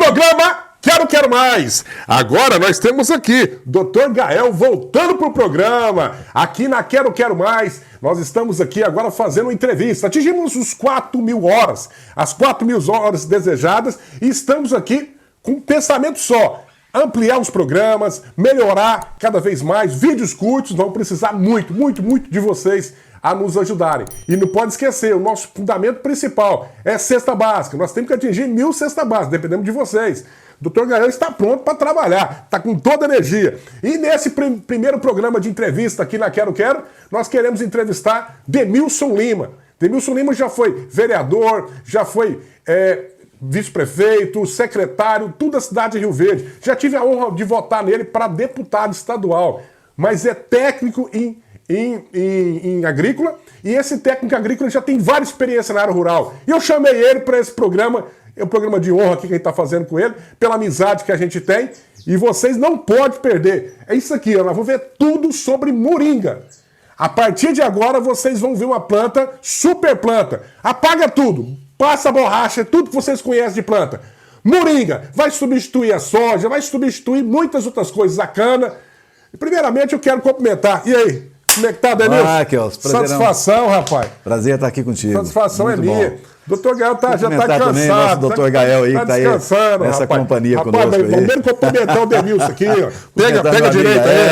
programa Quero Mais. Agora nós temos aqui Dr. Gael voltando pro programa. Aqui na Quero Mais, nós estamos aqui agora fazendo uma entrevista. Atingimos os 4.000 horas, as 4.000 horas desejadas, e estamos aqui com um pensamento só: ampliar os programas, melhorar cada vez mais, vídeos curtos. Vamos precisar muito de vocês a nos ajudarem. E não pode esquecer, o nosso fundamento principal é cesta básica. Nós temos que atingir 1.000 cestas básicas, dependendo de vocês. O Dr. Gael está pronto para trabalhar, está com toda a energia. E nesse primeiro programa de entrevista aqui na Quero, nós queremos entrevistar Demilson Lima. Demilson Lima já foi vereador, já foi vice-prefeito, secretário, tudo da cidade de Rio Verde. Já tive a honra de votar nele para deputado estadual, mas é técnico em agrícola, e esse técnico agrícola já tem várias experiências na área rural. E eu chamei ele para esse programa, é um programa de honra aqui que a gente está fazendo com ele, pela amizade que a gente tem, e vocês não podem perder. É isso aqui, nós vamos ver tudo sobre moringa. A partir de agora vocês vão ver uma planta, super planta. Apaga tudo, passa a borracha, tudo que vocês conhecem de planta. Moringa vai substituir a soja, vai substituir muitas outras coisas, a cana. E primeiramente eu quero cumprimentar. E aí? Como é que tá, Denilson? Ah, Kelso, satisfação, rapaz. Prazer estar aqui contigo. Satisfação muito é minha. Bom. Doutor Gael já tá cansado. Também, nosso doutor Gael aí, tá que tá aí nessa rapaz. companhia rapaz, conosco aí. Vamos cumprimentar o Denilson aqui, ó. Pega a direita aí.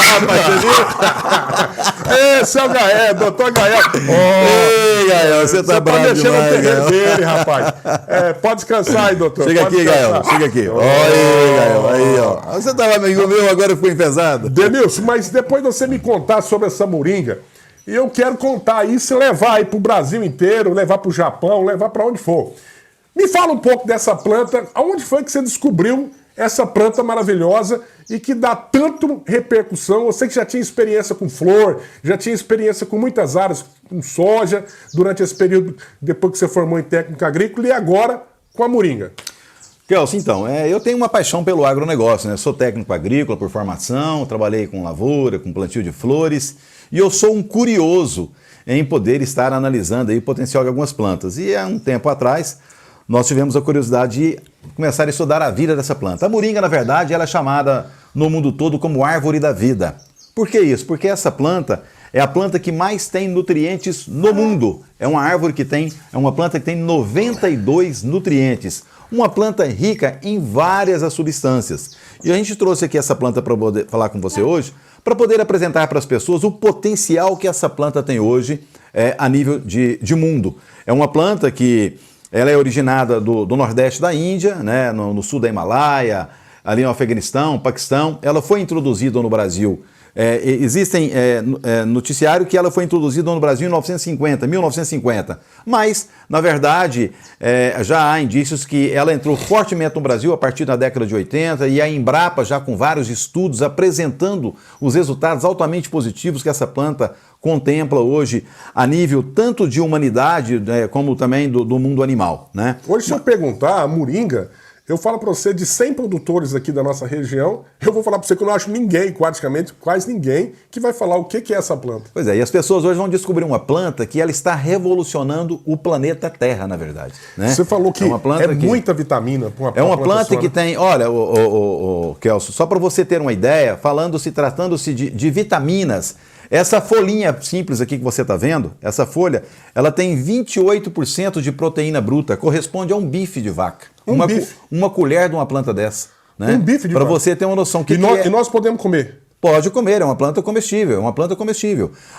Rapaz, esse é o Gael, doutor Gael. Ei, Gael, você tá bravo mexendo demais, no terreno Gael. dele, rapaz. Pode descansar aí, doutor. Chega pode aqui, descansar. Gael, chega aqui. Olha aí, Gael, aí, ó. Você tava amigo meu, agora ficou enfesado. Denilson, mas depois de você me contar sobre essa moringa, e eu quero contar isso e levar aí pro Brasil inteiro, levar pro Japão, levar para onde for. Me fala um pouco dessa planta, aonde foi que você descobriu essa planta maravilhosa e que dá tanto repercussão? Você que já tinha experiência com flor, já tinha experiência com muitas áreas, com soja, durante esse período, depois que você formou em técnica agrícola, e agora com a moringa. Kelso, então, eu tenho uma paixão pelo agronegócio, né? Sou técnico agrícola por formação, trabalhei com lavoura, com plantio de flores, e eu sou um curioso em poder estar analisando aí o potencial de algumas plantas. E há um tempo atrás, nós tivemos a curiosidade de começar a estudar a vida dessa planta. A moringa, na verdade, ela é chamada no mundo todo como árvore da vida. Por que isso? Porque essa planta é a planta que mais tem nutrientes no mundo. É uma planta que tem 92 nutrientes. Uma planta rica em várias substâncias. E a gente trouxe aqui essa planta para poder falar com você hoje, para poder apresentar para as pessoas o potencial que essa planta tem hoje a nível de mundo. É uma planta que ela é originada do nordeste da Índia, né, no sul da Himalaia, ali no Afeganistão, Paquistão. Ela foi introduzida no Brasil. Existem noticiário que ela foi introduzida no Brasil em 1950, mas, na verdade, já há indícios que ela entrou fortemente no Brasil a partir da década de 80, e a Embrapa já com vários estudos apresentando os resultados altamente positivos que essa planta contempla hoje a nível tanto de humanidade como também do mundo animal, né? Hoje, se eu perguntar, a moringa, eu falo para você, de 100 produtores aqui da nossa região, eu vou falar para você que eu não acho ninguém, praticamente, quase ninguém, que vai falar o que é essa planta. Pois é, e as pessoas hoje vão descobrir uma planta que ela está revolucionando o planeta Terra, na verdade. Né? Você falou que muita vitamina. É uma planta que tem, olha, Kelso, só para você ter uma ideia, tratando-se de vitaminas, essa folhinha simples aqui que você está vendo, essa folha, ela tem 28% de proteína bruta, corresponde a um bife de vaca. Uma colher de uma planta dessa. Né? Um bife de vaca. Para você ter uma noção. E nós podemos comer? Pode comer, é uma planta comestível,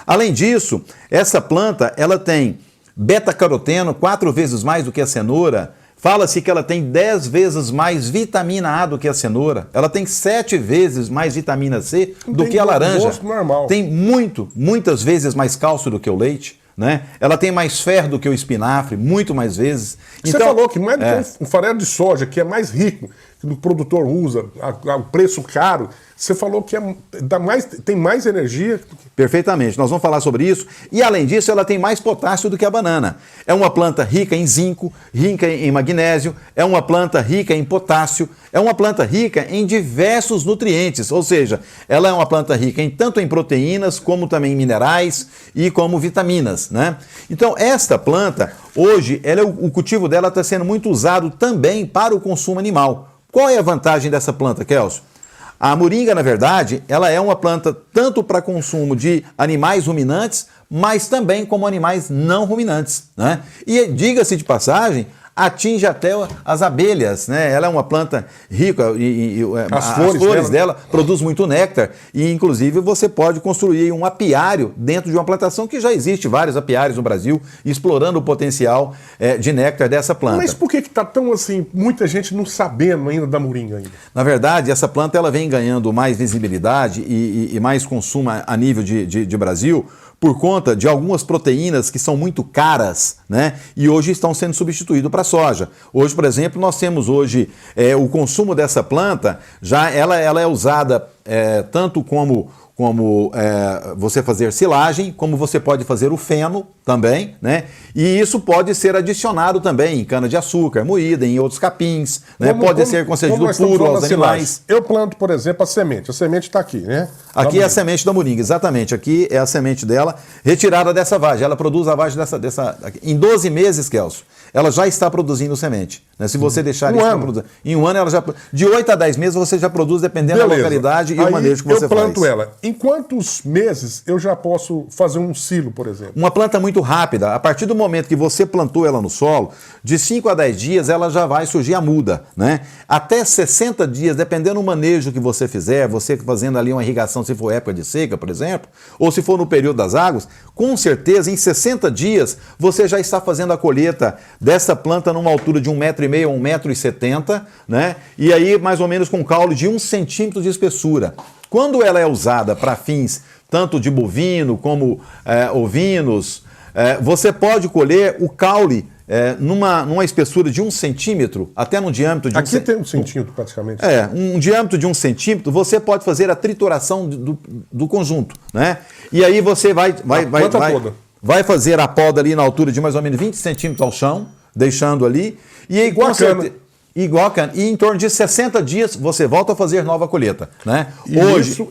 Além disso, essa planta, ela tem beta-caroteno 4 vezes mais do que a cenoura. Fala-se que ela tem 10 vezes mais vitamina A do que a cenoura. Ela tem 7 vezes mais vitamina C do que a laranja. Normal. Tem muitas vezes mais cálcio do que o leite. Né? Ela tem mais ferro do que o espinafre, muito mais vezes. Você falou que mais do que um farelo de soja, que é mais rico, o produtor usa, o preço caro, você falou que tem mais energia. Perfeitamente, nós vamos falar sobre isso. E além disso, ela tem mais potássio do que a banana. É uma planta rica em zinco, rica em magnésio, é uma planta rica em potássio, é uma planta rica em diversos nutrientes, ou seja, ela é uma planta rica tanto em proteínas, como também em minerais e como vitaminas, né? Então, esta planta, hoje, o cultivo dela está sendo muito usado também para o consumo animal. Qual é a vantagem dessa planta, Kelso? A moringa, na verdade, ela é uma planta tanto para consumo de animais ruminantes, mas também como animais não ruminantes, né? E, diga-se de passagem, atinge até as abelhas, né? Ela é uma planta rica e as flores dela produz muito néctar e, inclusive, você pode construir um apiário dentro de uma plantação que já existe vários apiários no Brasil explorando o potencial de néctar dessa planta. Mas por que está tão assim, muita gente não sabendo ainda da moringa ainda? Na verdade, essa planta ela vem ganhando mais visibilidade e mais consumo a nível de Brasil por conta de algumas proteínas que são muito caras, né? E hoje estão sendo substituídas para soja. Hoje, por exemplo, nós temos hoje o consumo dessa planta, já ela é usada tanto como você fazer silagem, como você pode fazer o feno também, né? E isso pode ser adicionado também em cana-de-açúcar, moída, em outros capins, né? Pode ser concedido puro aos animais. Eu planto, por exemplo, a semente está aqui, né? Aqui é a semente da moringa, exatamente. Aqui é a semente dela, retirada dessa vagem. Ela produz a vagem dessa em 12 meses, Kelso, ela já está produzindo semente, né? Se você deixar em um ano, ela já de 8 a 10 meses você já produz, dependendo da localidade e o manejo que você faz. Eu planto ela. Em quantos meses eu já posso fazer um silo, por exemplo? Uma planta muito rápida. A partir do momento que você plantou ela no solo, de 5 a 10 dias ela já vai surgir a muda, né? Até 60 dias, dependendo do manejo que você fizer, você fazendo ali uma irrigação, se for época de seca, por exemplo, ou se for no período das águas, com certeza em 60 dias você já está fazendo a colheita dessa planta numa altura de 1,5 m a 1,70 m, né? E aí mais ou menos com caule de 1 centímetro de espessura. Quando ela é usada para fins tanto de bovino como ovinos, você pode colher o caule numa espessura de 1 centímetro, até num diâmetro de Aqui tem 1 centímetro praticamente. Um diâmetro de 1 centímetro, você pode fazer a trituração do conjunto, né? E aí você vai fazer a poda ali na altura de mais ou menos 20 centímetros ao chão, deixando ali. E aí, igual a cana. E em torno de 60 dias você volta a fazer nova colheita, né?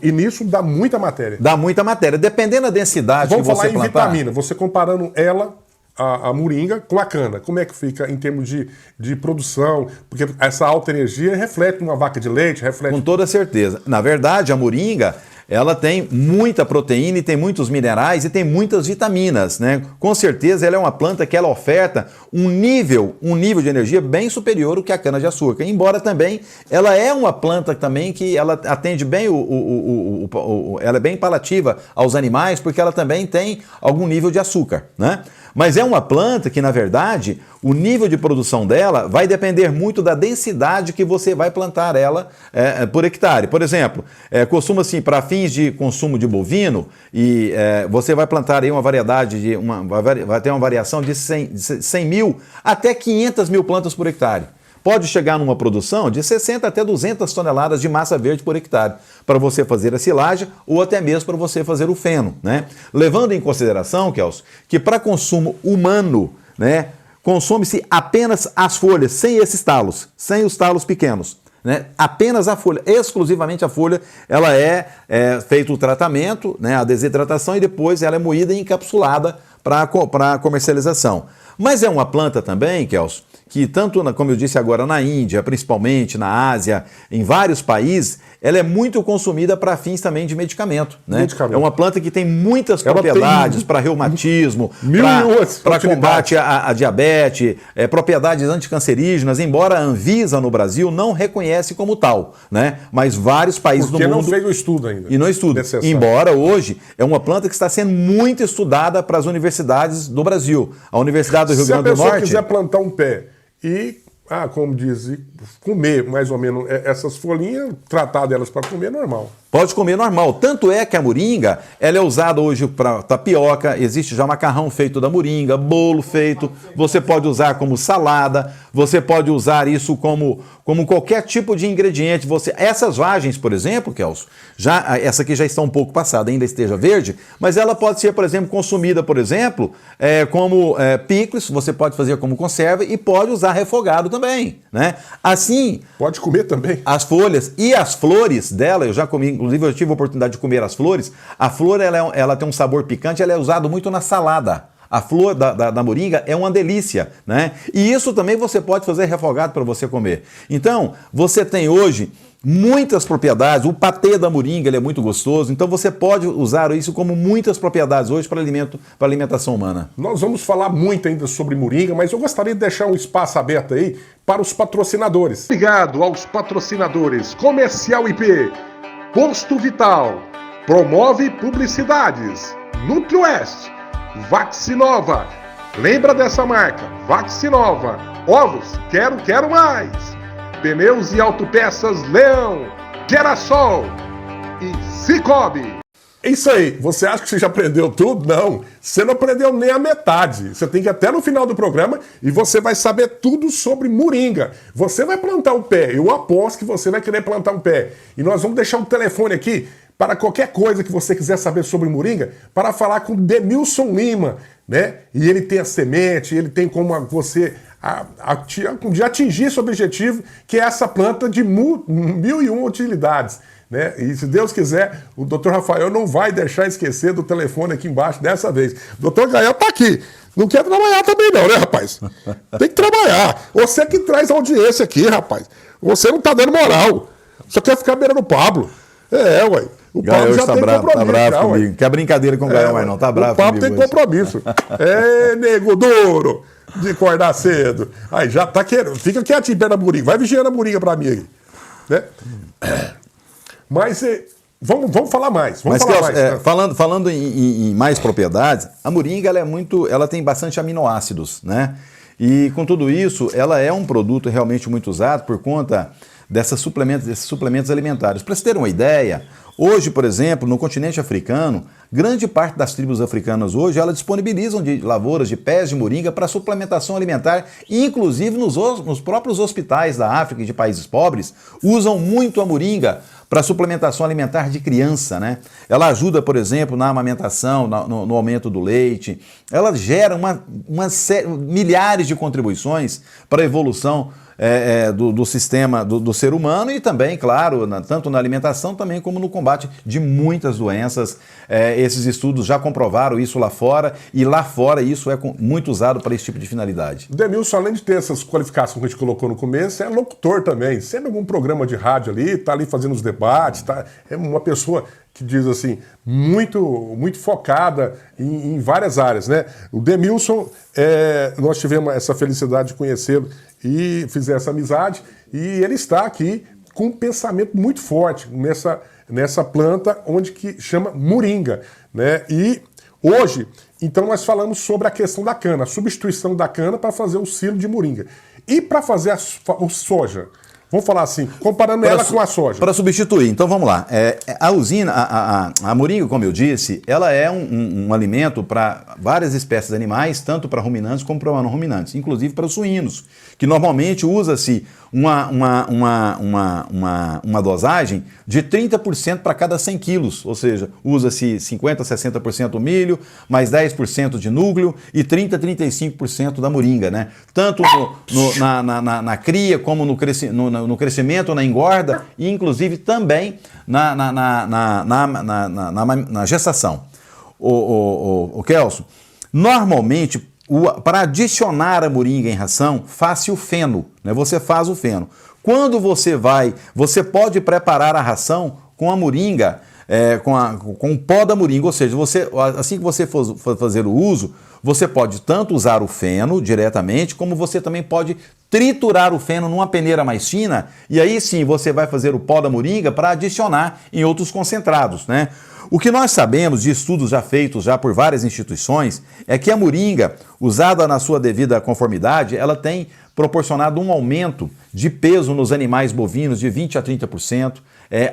E nisso dá muita matéria. Dá muita matéria. Dependendo da densidade que você plantar. Vamos falar em vitamina. Você comparando ela, a moringa, com a cana. Como é que fica em termos de produção? Porque essa alta energia reflete numa vaca de leite, reflete... Com toda certeza. Na verdade, a moringa, ela tem muita proteína e tem muitos minerais e tem muitas vitaminas, né? Com certeza ela é uma planta que ela oferta um nível de energia bem superior ao que a cana-de-açúcar. Embora também ela é uma planta também que ela atende bem ela é bem palativa aos animais porque ela também tem algum nível de açúcar, né? Mas é uma planta que, na verdade, o nível de produção dela vai depender muito da densidade que você vai plantar ela por hectare. Por exemplo, costuma-se, para fins de consumo de bovino, você vai plantar aí uma variedade, vai ter uma variação de 100 mil até 500 mil plantas por hectare. Pode chegar numa produção de 60 até 200 toneladas de massa verde por hectare, para você fazer a silagem ou até mesmo para você fazer o feno, né? Levando em consideração, Kelso, que para consumo humano, né, consome-se apenas as folhas, sem esses talos, sem os talos pequenos, né? Apenas a folha, exclusivamente a folha, ela é feito o tratamento, né, a desidratação, e depois ela é moída e encapsulada para comercialização. Mas é uma planta também, Kelso, que tanto, como eu disse agora, na Índia, principalmente na Ásia, em vários países, ela é muito consumida para fins também de medicamento, né? É uma planta que tem muitas propriedades para reumatismo, para combate à diabetes, propriedades anticancerígenas, embora a Anvisa no Brasil não reconhece como tal, né? Mas vários países do mundo... Porque não fez o estudo ainda. E não estuda. Embora hoje é uma planta que está sendo muito estudada para as universidades do Brasil. A Universidade do Rio Grande do Norte... Se a pessoa quiser plantar um pé e, como diz, comer mais ou menos essas folhinhas, tratar delas para comer normal. Pode comer normal. Tanto é que a moringa, ela é usada hoje para tapioca, existe já macarrão feito da moringa, bolo feito, você pode usar como salada, você pode usar isso como qualquer tipo de ingrediente. Essas vagens, por exemplo, Kelso, essa aqui já está um pouco passada, ainda esteja verde, mas ela pode ser, por exemplo, consumida, por exemplo, como picles, você pode fazer como conserva e pode usar refogado também, né? Assim... Pode comer também. As folhas e as flores dela, eu já comi, inclusive eu tive a oportunidade de comer as flores. A flor, ela tem um sabor picante, ela é usada muito na salada. A flor da moringa é uma delícia, né? E isso também você pode fazer refogado para você comer. Então, você tem hoje muitas propriedades. O patê da moringa, ele é muito gostoso. Então, você pode usar isso como muitas propriedades hoje para alimentação humana. Nós vamos falar muito ainda sobre moringa, mas eu gostaria de deixar um espaço aberto aí para os patrocinadores. Obrigado aos patrocinadores. Comercial IP, Posto Vital, Promove Publicidades, Nutrioeste, Vaxinova. Lembra dessa marca? Vaxinova. Ovos, quero mais. Pneus e autopeças Leão, Gerassol e Cicobi. É isso aí. Você acha que você já aprendeu tudo? Não. Você não aprendeu nem a metade. Você tem que ir até no final do programa e você vai saber tudo sobre moringa. Você vai plantar um pé. Eu aposto que você vai querer plantar um pé. E nós vamos deixar um telefone aqui para qualquer coisa que você quiser saber sobre moringa, para falar com o Demilson Lima, né? E ele tem a semente, ele tem como você de atingir esse objetivo, que é essa planta de 1001 utilidades. Né? E se Deus quiser, o Dr. Rafael não vai deixar esquecer do telefone aqui embaixo dessa vez. O Dr. Gael tá aqui. Não quer trabalhar também não, né, rapaz? Tem que trabalhar. Você que traz audiência aqui, rapaz. Você não tá dando moral. Você quer ficar beirando o Pablo. Ué. O Pablo já tem compromisso. Tá bravo comigo. Não quer brincadeira com o Gael, mas não. Tá bravo comigo. O Pablo tem compromisso. Nego duro de acordar cedo. Aí já tá querendo. Fica quietinho perto da moringa. Vai vigiando a moringa pra mim aí. Né? Mas vamos falar mais. Falando em mais propriedades, a moringa ela tem bastante aminoácidos, né? E com tudo isso, ela é um produto realmente muito usado por conta desses suplementos alimentares. Para você ter uma ideia, hoje, por exemplo, no continente africano, grande parte das tribos africanas hoje, elas disponibilizam de lavouras de pés de moringa para suplementação alimentar, inclusive nos próprios hospitais da África e de países pobres, usam muito a moringa para suplementação alimentar de criança, né? Ela ajuda, por exemplo, na amamentação, no aumento do leite. Ela gera milhares de contribuições para a evolução do sistema do ser humano e também, claro, tanto na alimentação também como no combate de muitas doenças. Esses estudos já comprovaram isso lá fora e lá fora isso é muito usado para esse tipo de finalidade. Demilson, além de ter essas qualificações que a gente colocou no começo, é locutor também. Sempre algum programa de rádio ali, tá ali fazendo os debates, é uma pessoa que diz assim, muito focada em várias áreas, né? O Demilson, nós tivemos essa felicidade de conhecê-lo e fizer essa amizade, e ele está aqui com um pensamento muito forte nessa planta onde que chama moringa, né? E hoje, então nós falamos sobre a questão da cana, a substituição da cana para fazer o silo de moringa. E para fazer o soja, vamos falar assim, comparando ela com a soja. Para substituir, então vamos lá. A moringa, como eu disse, ela é um alimento para várias espécies de animais, tanto para ruminantes como para não ruminantes, inclusive para os suínos, que normalmente usa-se uma dosagem de 30% para cada 100 quilos, ou seja, usa-se 50%, 60% milho, mais 10% de núcleo e 30%, 35% da moringa, né? Tanto na cria como no crescimento, na engorda e inclusive também na gestação. O Kelso, normalmente, para adicionar a moringa em ração, faça o feno, né? Você faz o feno. Quando você pode preparar a ração com a moringa, com o pó da moringa, ou seja, assim que você for fazer o uso, você pode tanto usar o feno diretamente, como você também pode triturar o feno numa peneira mais fina e aí sim você vai fazer o pó da moringa para adicionar em outros concentrados, né? O que nós sabemos de estudos já feitos já por várias instituições é que a moringa, usada na sua devida conformidade, ela tem proporcionado um aumento de peso nos animais bovinos de 20% a 30%.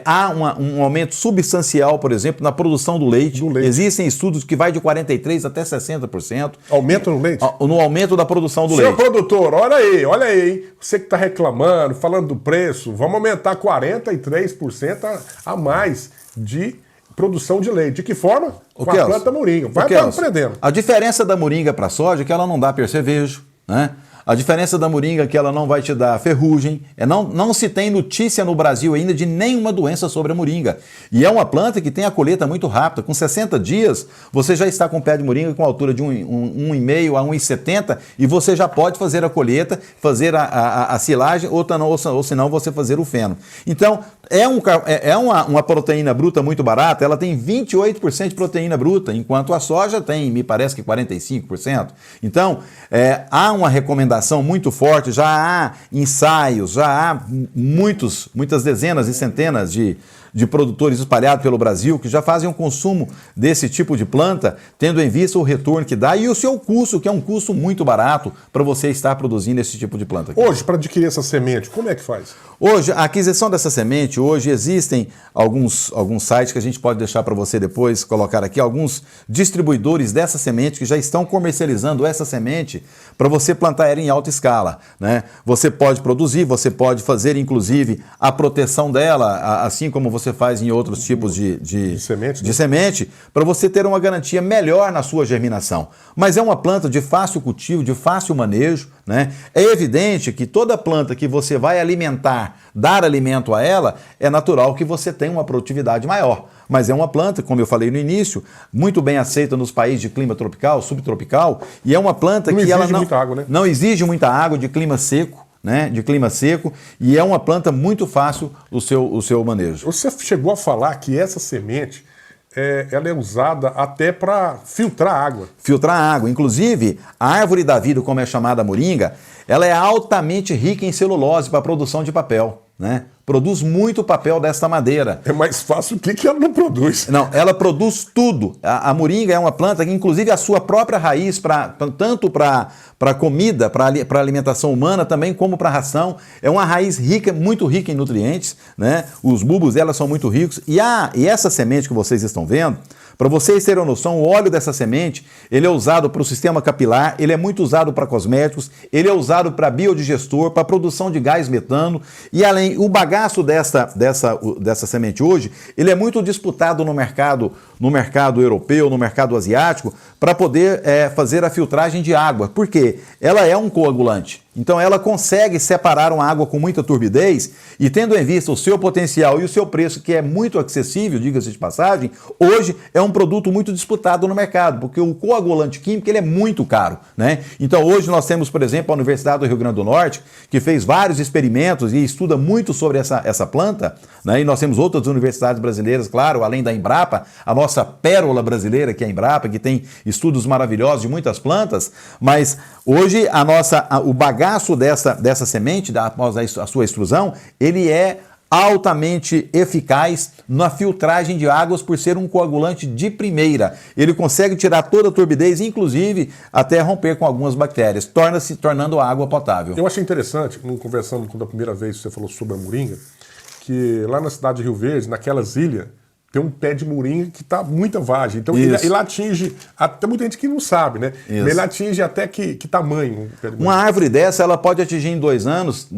Há um aumento substancial, por exemplo, na produção do leite. Existem estudos que vai de 43% até 60%. Aumento no leite? No aumento da produção do leite. Senhor produtor, olha aí, hein? Você que está reclamando, falando do preço, vamos aumentar 43% a mais de produção de leite. De que forma? Com a planta moringa. Vai aprendendo. A diferença da moringa para a soja é que ela não dá percevejo, né? A diferença da moringa é que ela não vai te dar ferrugem. Não se tem notícia no Brasil ainda de nenhuma doença sobre a moringa. E é uma planta que tem a colheita muito rápida. Com 60 dias, você já está com o pé de moringa com altura de 1,5 a 1,70 e você já pode fazer a colheita, fazer a silagem ou senão você fazer o feno. Então, é uma proteína bruta muito barata, ela tem 28% de proteína bruta, enquanto a soja tem, me parece que 45%. Então, há uma recomendação muito forte, já há ensaios, já há muitas dezenas e centenas de produtores espalhados pelo Brasil que já fazem um consumo desse tipo de planta, tendo em vista o retorno que dá e o seu custo, que é um custo muito barato para você estar produzindo esse tipo de planta aqui. Hoje, para adquirir essa semente, como é que faz? Hoje, a aquisição dessa semente, hoje existem alguns sites que a gente pode deixar para você depois colocar aqui, alguns distribuidores dessa semente que já estão comercializando essa semente para você plantar ela em alta escala, né? Você pode produzir, você pode fazer inclusive a proteção dela, assim como você faz em outros tipos de semente, para você ter uma garantia melhor na sua germinação. Mas é uma planta de fácil cultivo, de fácil manejo, né? É evidente que toda planta que você vai alimentar, dar alimento a ela, é natural que você tenha uma produtividade maior. Mas é uma planta, como eu falei no início, muito bem aceita nos países de clima tropical, subtropical, e é uma planta que ela não exige muita água, de clima seco, né, de clima seco, e é uma planta muito fácil o seu manejo. Você chegou a falar que essa semente ela é usada até para filtrar água. Filtrar água. Inclusive, a árvore da vida, como é chamada a moringa, ela é altamente rica em celulose para a produção de papel, né? Produz muito papel desta madeira. É mais fácil que ela não produz. Não, ela produz tudo. A moringa é uma planta que, inclusive, a sua própria raiz, tanto para comida, para alimentação humana, também como para ração, é uma raiz rica, muito rica em nutrientes, né? Os bulbos dela são muito ricos. E essa semente que vocês estão vendo, para vocês terem noção, o óleo dessa semente, ele é usado para o sistema capilar, ele é muito usado para cosméticos, ele é usado para biodigestor, para produção de gás metano, e além, o bagaço dessa semente hoje, ele é muito disputado no mercado europeu, no mercado asiático, para poder fazer a filtragem de água. Por quê? Ela é um coagulante. Então ela consegue separar uma água com muita turbidez e, tendo em vista o seu potencial e o seu preço, que é muito acessível, diga-se de passagem, hoje é um produto muito disputado no mercado, porque o coagulante químico ele é muito caro, né? Então hoje nós temos, por exemplo, a Universidade do Rio Grande do Norte, que fez vários experimentos e estuda muito sobre essa planta, né? E nós temos outras universidades brasileiras, claro, além da Embrapa, a nossa pérola brasileira, que é a Embrapa, que tem estudos maravilhosos de muitas plantas, mas hoje o bagaço dessa semente, após a sua extrusão, ele é altamente eficaz na filtragem de águas por ser um coagulante de primeira. Ele consegue tirar toda a turbidez, inclusive até romper com algumas bactérias, tornando a água potável. Eu achei interessante, conversando da primeira vez que você falou sobre a moringa, que lá na cidade de Rio Verde, naquelas ilhas, tem um pé de moringa que está muita vagem. Então ele atinge, até muita gente que não sabe, né? Isso. Ele atinge até que tamanho? Uma árvore dessa, ela pode atingir em 2 anos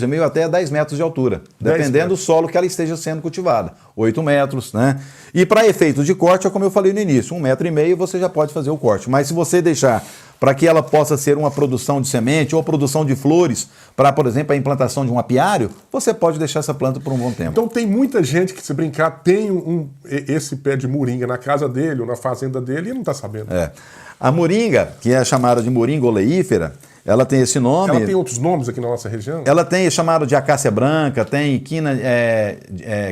e meio, até 10 metros de altura, dependendo do solo que ela esteja sendo cultivada. 8 metros, né? E para efeito de corte, é como eu falei no início, 1,5 metro você já pode fazer o corte. Mas se você deixar para que ela possa ser uma produção de semente ou produção de flores, para, por exemplo, a implantação de um apiário, você pode deixar essa planta por um bom tempo. Então tem muita gente que, se brincar, tem esse pé de moringa na casa dele ou na fazenda dele e não está sabendo. A moringa, que é chamada de moringa oleífera, Ela tem esse nome. Ela tem outros nomes aqui na nossa região? Ela tem chamado de acácia branca, tem quina,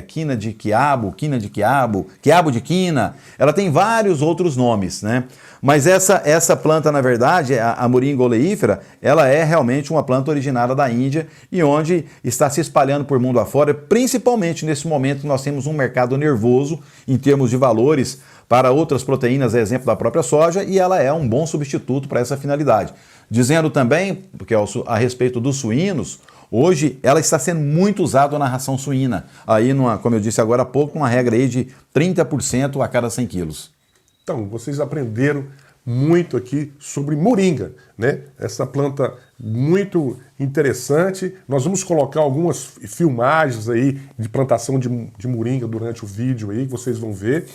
quina de quiabo, quiabo de quina. Ela tem vários outros nomes, né? Mas essa planta, na verdade, a moringa oleífera, ela é realmente uma planta originária da Índia e onde está se espalhando por mundo afora, principalmente nesse momento que nós temos um mercado nervoso em termos de valores para outras proteínas, exemplo da própria soja, e ela é um bom substituto para essa finalidade. Dizendo também, porque a respeito dos suínos, hoje ela está sendo muito usada na ração suína, aí como eu disse agora há pouco, uma regra aí de 30% a cada 100 quilos. Então, vocês aprenderam muito aqui sobre moringa, né? Essa planta muito interessante. Nós vamos colocar algumas filmagens aí de plantação de moringa durante o vídeo aí, que vocês vão ver.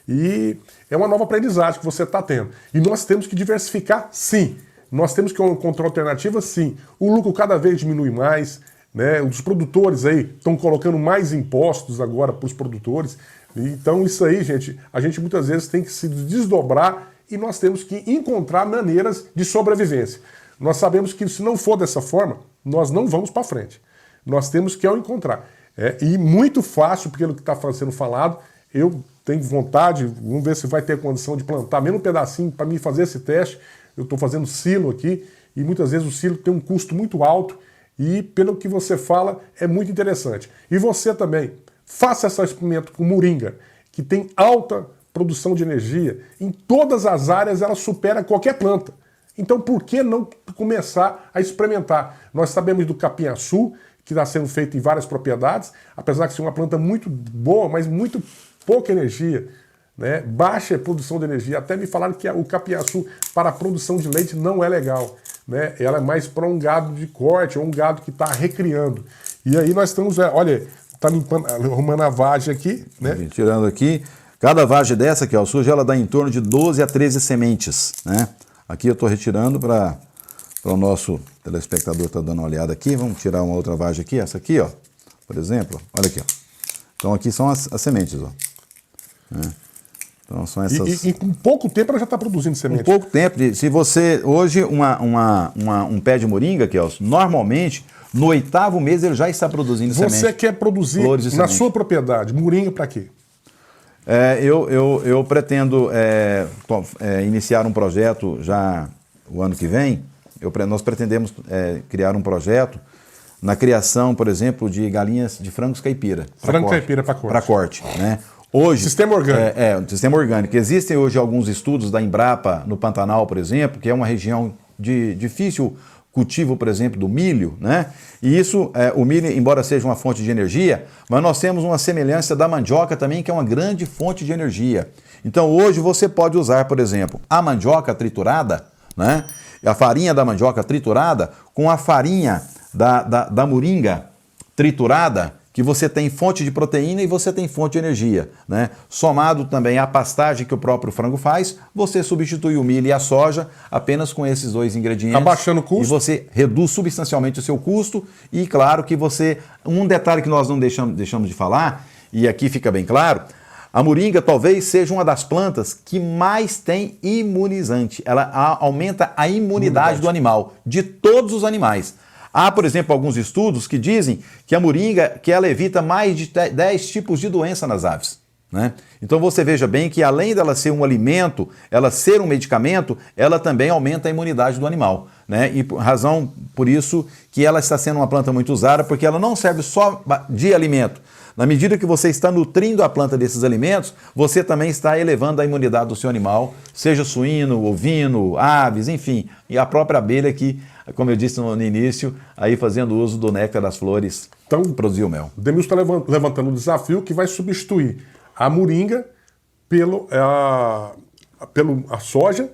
E é uma nova aprendizagem que você está tendo. E nós temos que diversificar, sim. Nós temos que encontrar alternativas, sim. O lucro cada vez diminui mais, né? Os produtores aí estão colocando mais impostos agora para os produtores. Então isso aí, gente, a gente muitas vezes tem que se desdobrar e nós temos que encontrar maneiras de sobrevivência. Nós sabemos que se não for dessa forma, nós não vamos para frente. Nós temos que encontrar. E muito fácil, pelo que está sendo falado, eu tenho vontade, vamos ver se vai ter condição de plantar mesmo um pedacinho para mim fazer esse teste. Eu estou fazendo silo aqui e muitas vezes o silo tem um custo muito alto e pelo que você fala é muito interessante. E você também, faça esse experimento com moringa, que tem alta produção de energia. Em todas as áreas ela supera qualquer planta. Então por que não começar a experimentar? Nós sabemos do capim-açu, que está sendo feito em várias propriedades, apesar de ser uma planta muito boa, mas muito pouca energia, né? Baixa produção de energia. Até me falaram que o capim-açu para a produção de leite não é legal, né? Ela é mais para um gado de corte ou um gado que está recriando. E aí nós estamos, olha, está limpando, arrumando a vagem aqui, né? Tirando aqui, cada vagem dessa aqui, ó, suja, ela dá em torno de 12 a 13 sementes, né? Aqui eu estou retirando para o nosso telespectador estar dando uma olhada aqui. Vamos tirar uma outra vagem aqui, essa aqui, ó, por exemplo, olha aqui, ó. Então aqui são as sementes, ó. Então são essas... E com pouco tempo ela já está produzindo semente. Com pouco tempo. Se você... Hoje, um pé de moringa, Kelson, normalmente, no 8º mês ele já está produzindo semente. Você quer produzir na sua propriedade moringa para quê? Eu pretendo iniciar um projeto já o ano que vem. Nós pretendemos criar um projeto na criação, por exemplo, de galinhas de frangos caipira. Frango caipira para corte. Para corte, né? Hoje, sistema orgânico. Sistema orgânico. Existem hoje alguns estudos da Embrapa no Pantanal, por exemplo, que é uma região de difícil cultivo, por exemplo, do milho, né? E isso, o milho, embora seja uma fonte de energia, mas nós temos uma semelhança da mandioca também, que é uma grande fonte de energia. Então hoje você pode usar, por exemplo, a mandioca triturada, né? A farinha da mandioca triturada com a farinha da moringa triturada, que você tem fonte de proteína e você tem fonte de energia, né? Somado também à pastagem que o próprio frango faz, você substitui o milho e a soja apenas com esses dois ingredientes. Abaixando o custo. E você reduz substancialmente o seu custo e, claro, que você... Um detalhe que nós não deixamos de falar, e aqui fica bem claro, a moringa talvez seja uma das plantas que mais tem imunizante. Ela aumenta a imunidade do animal, de todos os animais. Há, por exemplo, alguns estudos que dizem que a moringa ela evita mais de 10 tipos de doença nas aves, né? Então você veja bem que além dela ser um alimento, ela ser um medicamento, ela também aumenta a imunidade do animal, né? E razão por isso que ela está sendo uma planta muito usada, porque ela não serve só de alimento. Na medida que você está nutrindo a planta desses alimentos, você também está elevando a imunidade do seu animal, seja suíno, ovino, aves, enfim, e a própria abelha que, como eu disse no início, aí fazendo uso do néctar das flores, então, produzir o mel. O Demilson está levantando um desafio que vai substituir a moringa a soja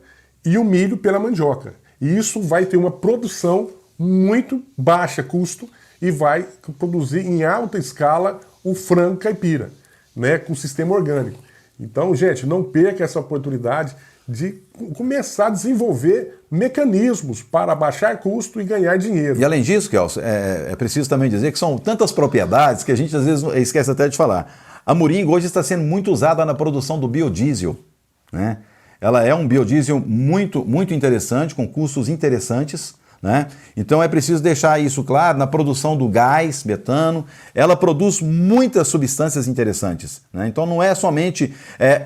e o milho pela mandioca. E isso vai ter uma produção muito baixa custo e vai produzir em alta escala o frango caipira, né, com sistema orgânico. Então, gente, não perca essa oportunidade de começar a desenvolver mecanismos para baixar custo e ganhar dinheiro. E além disso, Kelson, é preciso também dizer que são tantas propriedades que a gente às vezes esquece até de falar. A moringa hoje está sendo muito usada na produção do biodiesel, né? Ela é um biodiesel muito, muito interessante, com custos interessantes, né? Então é preciso deixar isso claro. Na produção do gás metano, ela produz muitas substâncias interessantes, né? Então não é somente,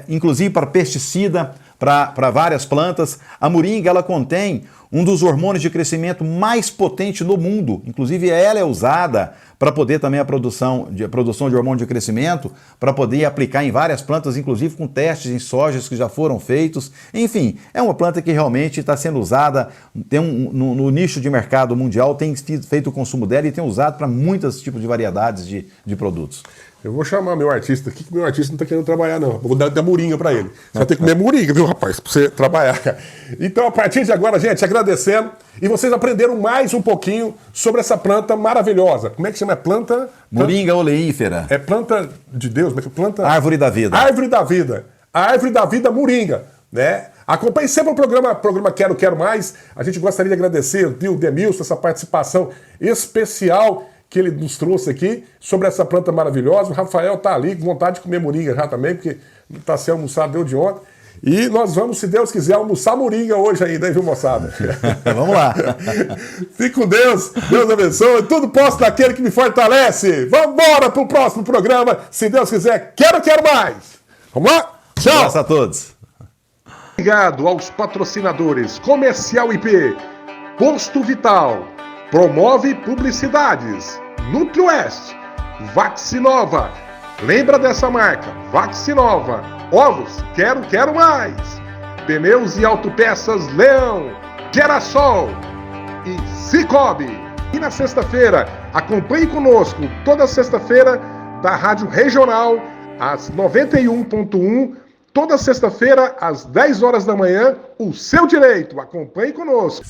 inclusive para pesticida, para várias plantas. A moringa, ela contém um dos hormônios de crescimento mais potente no mundo. Inclusive ela é usada para poder também a produção de hormônio de crescimento, para poder aplicar em várias plantas, inclusive com testes em sojas que já foram feitos. Enfim, é uma planta que realmente está sendo usada, no nicho de mercado mundial, tem feito o consumo dela e tem usado para muitos tipos de variedades de produtos. Eu vou chamar meu artista aqui, que meu artista não está querendo trabalhar, não. Vou dar moringa para ele. Você vai ter que comer moringa, viu, rapaz, para você trabalhar. Então, a partir de agora, gente, agradecendo. E vocês aprenderam mais um pouquinho sobre essa planta maravilhosa. Como é que chama? É planta... Moringa oleífera. É planta de Deus? Como é que é? Planta... Árvore da vida. Árvore da vida. A árvore da vida moringa, né? Acompanhe sempre o programa Quero Mais. A gente gostaria de agradecer o Demilson, essa participação especial que ele nos trouxe aqui sobre essa planta maravilhosa. O Rafael tá ali com vontade de comer moringa já também, porque não tá sem almoçar, deu de ontem. E nós vamos, se Deus quiser, almoçar moringa hoje ainda, hein, viu, moçada? Vamos lá. Fique com Deus, Deus abençoe. Tudo posso daquele que me fortalece. Vamos embora pro próximo programa. Se Deus quiser, quero mais. Vamos lá? Tchau. Um abraço a todos. Obrigado aos patrocinadores Comercial IP, Posto Vital, Promove Publicidades, Nutrioeste, Vaxinova. Lembra dessa marca? Vaxinova. Ovos, quero mais. Pneus e autopeças Leão, Gerassol e Cicobi. E na sexta-feira, acompanhe conosco toda sexta-feira da Rádio Regional, às 91.1, toda sexta-feira, às 10 horas da manhã, o seu direito. Acompanhe conosco.